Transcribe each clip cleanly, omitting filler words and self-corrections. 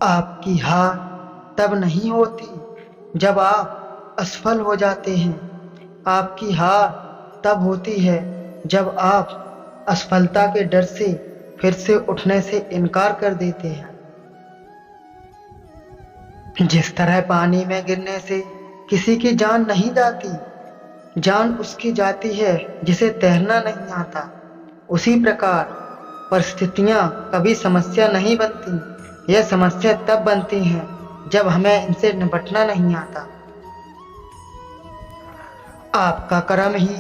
आपकी हार तब नहीं होती जब आप असफल हो जाते हैं। आपकी हार तब होती है जब आप असफलता के डर से फिर से उठने से इनकार कर देते हैं। जिस तरह पानी में गिरने से किसी की जान नहीं जाती, जान उसकी जाती है जिसे तैरना नहीं आता। उसी प्रकार परिस्थितियां कभी समस्या नहीं बनती, यह समस्या तब बनती हैं जब हमें इनसे निपटना नहीं आता। आपका कर्म ही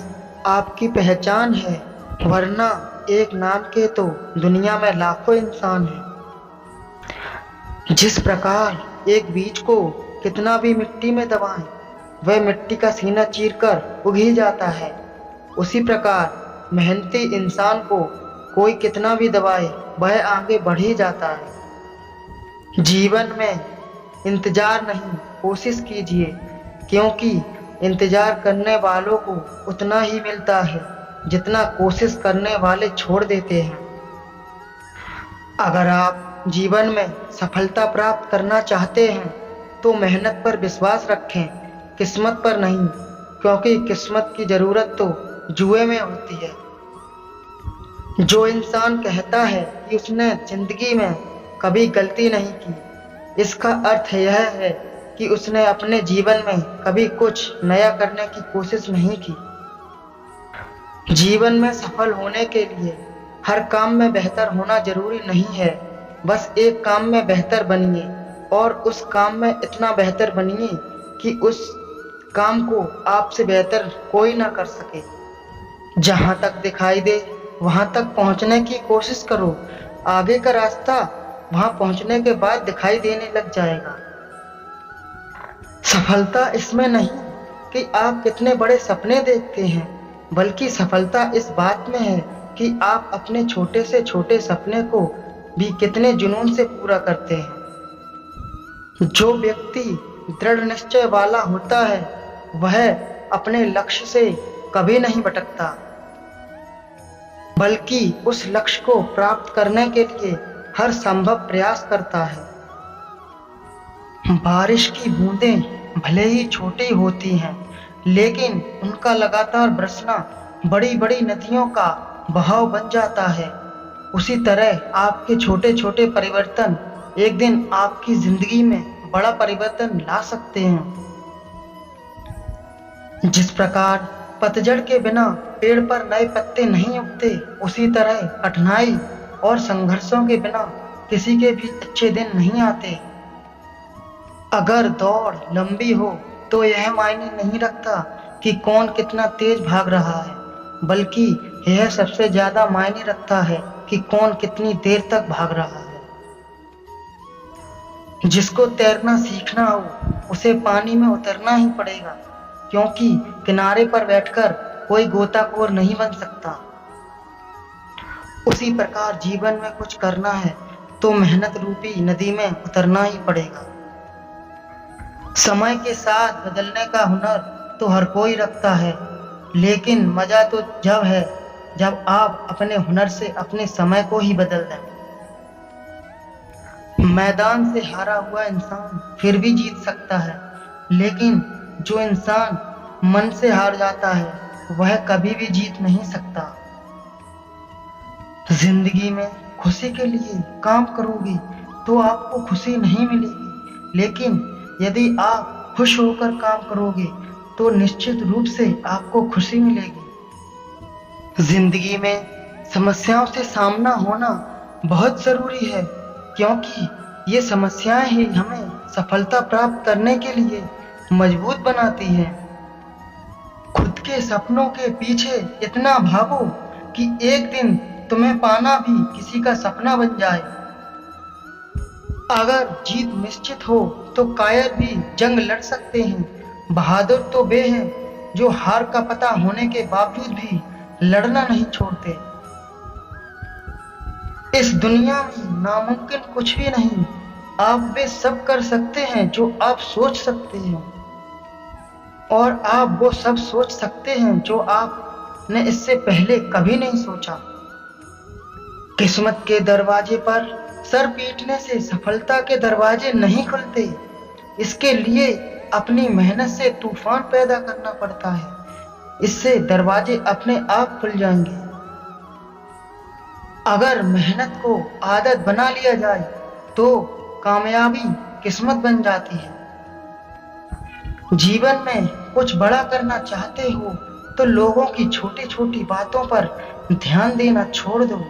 आपकी पहचान है, वरना एक नाम के तो दुनिया में लाखों इंसान हैं। जिस प्रकार एक बीज को कितना भी मिट्टी में दबाएं, वह मिट्टी का सीना चीरकर उग ही जाता है। उसी प्रकार मेहनती इंसान को कोई कितना भी दबाए, वह आगे बढ़ ही जाता है। जीवन में इंतजार नहीं, कोशिश कीजिए, क्योंकि इंतजार करने वालों को उतना ही मिलता है जितना कोशिश करने वाले छोड़ देते हैं। अगर आप जीवन में सफलता प्राप्त करना चाहते हैं तो मेहनत पर विश्वास रखें, किस्मत पर नहीं, क्योंकि किस्मत की जरूरत तो जुए में होती है। जो इंसान कहता है कि उसने जिंदगी में कभी गलती नहीं की, इसका अर्थ यह है कि उसने अपने जीवन में कभी कुछ नया करने की कोशिश नहीं की। जीवन में सफल होने के लिए हर काम में बेहतर होना जरूरी नहीं है। बस एक काम में बेहतर बनिए और उस काम में इतना बेहतर बनिए कि उस काम को आपसे बेहतर कोई ना कर सके। जहां तक दिखाई दे वहां तक पहुंचने की कोशिश करो। आगे का रास्ता वहां पहुंचने के बाद दिखाई देने लग जाएगा। सफलता इसमें नहीं कि आप कितने बड़े सपने देखते हैं, बल्कि सफलता इस बात में है कि आप अपने छोटे से छोटे सपने को भी कितने जुनून से पूरा करते हैं। जो व्यक्ति दृढ़ निश्चय वाला होता है वह अपने लक्ष्य से कभी नहीं भटकता, बल्कि उस लक्ष्य को प्राप्त करने के लिए हर संभव प्रयास करता है। बारिश की बूंदें भले ही छोटी होती हैं, लेकिन उनका लगातार बरसना बड़ी बड़ी नदियों का बहाव बन जाता है। उसी तरह आपके छोटे छोटे परिवर्तन एक दिन आपकी जिंदगी में बड़ा परिवर्तन ला सकते हैं। जिस प्रकार पतझड़ के बिना पेड़ पर नए पत्ते नहीं उगते, उसी तरह कठिनाई और संघर्षों के बिना किसी के भी अच्छे दिन नहीं आते। अगर दौड़ लंबी हो तो यह मायने नहीं रखता कि कौन कितना तेज भाग रहा है, बल्कि यह सबसे ज्यादा मायने रखता है कि कौन कितनी देर तक भाग रहा है। जिसको तैरना सीखना हो उसे पानी में उतरना ही पड़ेगा, क्योंकि किनारे पर बैठकर कोई गोताखोर नहीं बन सकता। उसी प्रकार जीवन में कुछ करना है तो मेहनत रूपी नदी में उतरना ही पड़ेगा। समय के साथ बदलने का हुनर तो हर कोई रखता है, लेकिन मजा तो जब है जब आप अपने हुनर से अपने समय को ही बदल दें। मैदान से हारा हुआ इंसान फिर भी जीत सकता है, लेकिन जो इंसान मन से हार जाता है वह कभी भी जीत नहीं सकता। जिंदगी में खुशी के लिए काम करोगे तो आपको खुशी नहीं मिलेगी, लेकिन यदि आप खुश होकर काम करोगे तो निश्चित रूप से आपको खुशी मिलेगी। जिंदगी में समस्याओं से सामना होना बहुत जरूरी है, क्योंकि ये समस्याएं ही हमें सफलता प्राप्त करने के लिए मजबूत बनाती हैं। खुद के सपनों के पीछे इतना भागो कि एक दिन तुम्हें पाना भी किसी का सपना बन जाए। अगर जीत निश्चित हो तो कायर भी जंग लड़ सकते हैं। बहादुर तो वे हैं जो हार का पता होने के बावजूद भी लड़ना नहीं छोड़ते। इस दुनिया में नामुमकिन कुछ भी नहीं। आप वे सब कर सकते हैं जो आप सोच सकते हैं, और आप वो सब सोच सकते हैं जो आपने इससे पहले कभी नहीं सोचा। किस्मत के दरवाजे पर सर पीटने से सफलता के दरवाजे नहीं खुलते। इसके लिए अपनी मेहनत से तूफान पैदा करना पड़ता है। इससे दरवाजे अपने आप खुल जाएंगे। अगर मेहनत को आदत बना लिया जाए तो कामयाबी किस्मत बन जाती है। जीवन में कुछ बड़ा करना चाहते हो तो लोगों की छोटी छोटी बातों पर ध्यान देना छोड़ दो।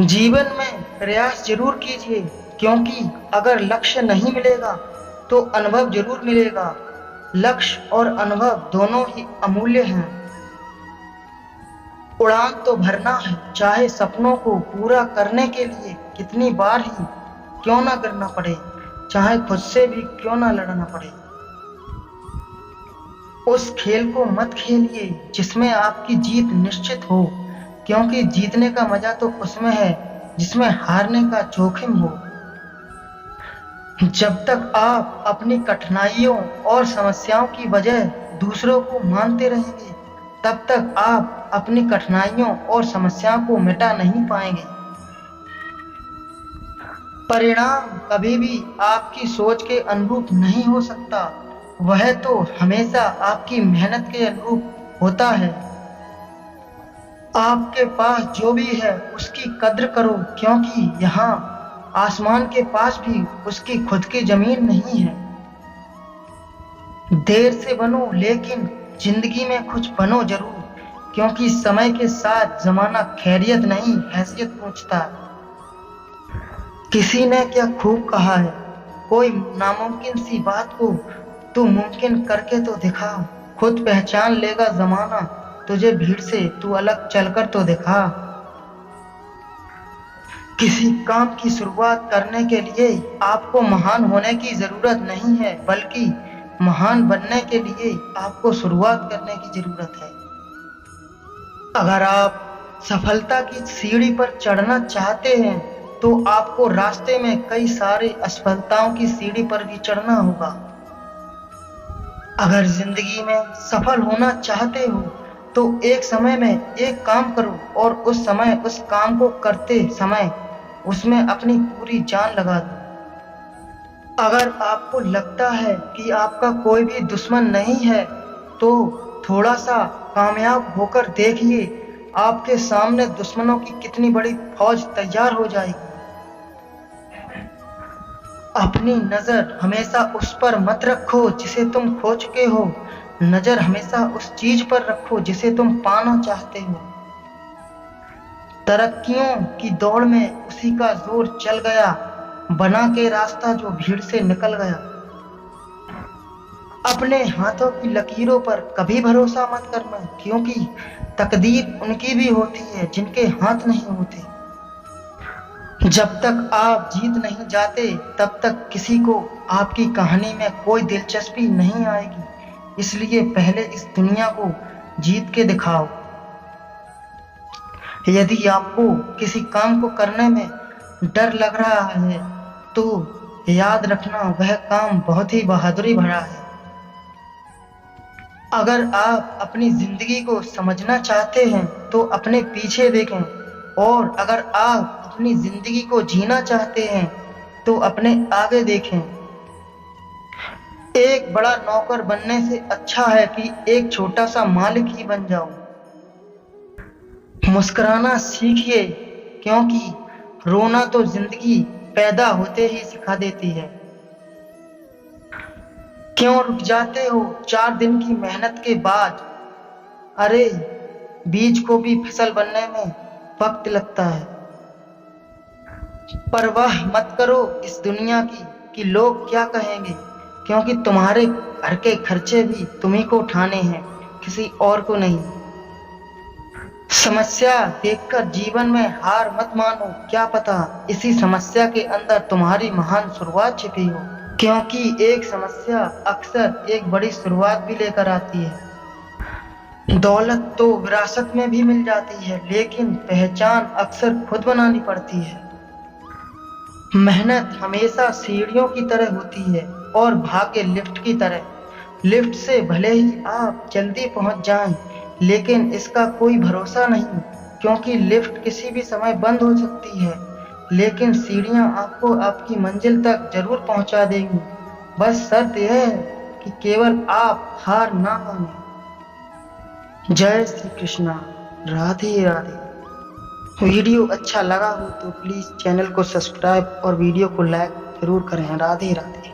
जीवन में प्रयास जरूर कीजिए, क्योंकि अगर लक्ष्य नहीं मिलेगा तो अनुभव जरूर मिलेगा। लक्ष्य और अनुभव दोनों ही अमूल्य हैं। उड़ान तो भरना है, चाहे सपनों को पूरा करने के लिए कितनी बार ही क्यों ना करना पड़े, चाहे खुद से भी क्यों ना लड़ना पड़े। उस खेल को मत खेलिए जिसमें आपकी जीत निश्चित हो, क्योंकि जीतने का मजा तो उसमें है जिसमें हारने का जोखिम हो। जब तक आप अपनी कठिनाइयों और समस्याओं की वजह दूसरों को मानते रहेंगे, तब तक आप अपनी कठिनाइयों और समस्याओं को मिटा नहीं पाएंगे। परिणाम कभी भी आपकी सोच के अनुरूप नहीं हो सकता, वह तो हमेशा आपकी मेहनत के अनुरूप होता है। आपके पास जो भी है उसकी कद्र करो, क्योंकि यहाँ आसमान के पास भी उसकी खुद की जमीन नहीं है। देर से बनो, लेकिन जिंदगी में कुछ बनो जरूर, क्योंकि समय के साथ जमाना खैरियत नहीं हैसियत पूछता। किसी ने क्या खूब कहा है, कोई नामुमकिन सी बात को तू मुमकिन करके तो दिखा। खुद पहचान लेगा जमाना तुझे भीड़ से, तू अलग चलकर तो दिखा। किसी काम की शुरुआत करने के लिए आपको महान होने की जरूरत नहीं है, बल्कि महान बनने के लिए आपको शुरुआत करने की जरूरत है। अगर आप सफलता की सीढ़ी पर चढ़ना चाहते हैं तो आपको रास्ते में कई सारे असफलताओं की सीढ़ी पर भी चढ़ना होगा। अगर जिंदगी में सफल होना चाहते हो तो एक समय में एक काम करो और उस समय उस काम को करते समय उसमें अपनी पूरी जान लगा दो। अगर आपको लगता है कि आपका कोई भी दुश्मन नहीं है तो थोड़ा सा कामयाब होकर देखिए, आपके सामने दुश्मनों की कितनी बड़ी फौज तैयार हो जाएगी। अपनी नजर हमेशा उस पर मत रखो जिसे तुम खो चुके हो, नजर हमेशा उस चीज पर रखो जिसे तुम पाना चाहते हो। तरक्कियों की दौड़ में उसी का जोर चल गया, बना के रास्ता जो भीड़ से निकल गया। अपने हाथों की लकीरों पर कभी भरोसा मत करना, क्योंकि तकदीर उनकी भी होती है जिनके हाथ नहीं होते। जब तक आप जीत नहीं जाते तब तक किसी को आपकी कहानी में कोई दिलचस्पी नहीं आएगी। इसलिए पहले इस दुनिया को जीत के दिखाओ। यदि आपको किसी काम को करने में डर लग रहा है तो याद रखना वह काम बहुत ही बहादुरी भरा है। अगर आप अपनी जिंदगी को समझना चाहते हैं तो अपने पीछे देखें, और अगर आप अपनी जिंदगी को जीना चाहते हैं तो अपने आगे देखें। एक बड़ा नौकर बनने से अच्छा है कि एक छोटा सा मालिक ही बन जाओ। मुस्कुराना सीखिए, क्योंकि रोना तो जिंदगी पैदा होते ही सिखा देती है। क्यों रुक जाते हो 4 दिन की मेहनत के बाद? अरे बीज को भी फसल बनने में वक्त लगता है। परवाह मत करो इस दुनिया की कि लोग क्या कहेंगे, क्योंकि तुम्हारे घर के खर्चे भी तुम्ही को उठाने हैं, किसी और को नहीं। समस्या देखकर जीवन में हार मत मानो, क्या पता इसी समस्या के अंदर तुम्हारी महान शुरुआत छिपी हो, क्योंकि एक समस्या अक्सर एक बड़ी शुरुआत भी लेकर आती है। दौलत तो विरासत में भी मिल जाती है, लेकिन पहचान अक्सर खुद बनानी पड़ती है। मेहनत हमेशा सीढ़ियों की तरह होती है और भाग्य लिफ्ट की तरह। लिफ्ट से भले ही आप जल्दी पहुंच जाएं, लेकिन इसका कोई भरोसा नहीं, क्योंकि लिफ्ट किसी भी समय बंद हो सकती है। लेकिन सीढ़ियां आपको आपकी मंजिल तक जरूर पहुंचा देंगी। बस शर्त यह है कि केवल आप हार ना माने। जय श्री कृष्णा। राधे राधे। वीडियो अच्छा लगा हो तो प्लीज़ चैनल को सब्सक्राइब और वीडियो को लाइक जरूर करें। राधे राधे।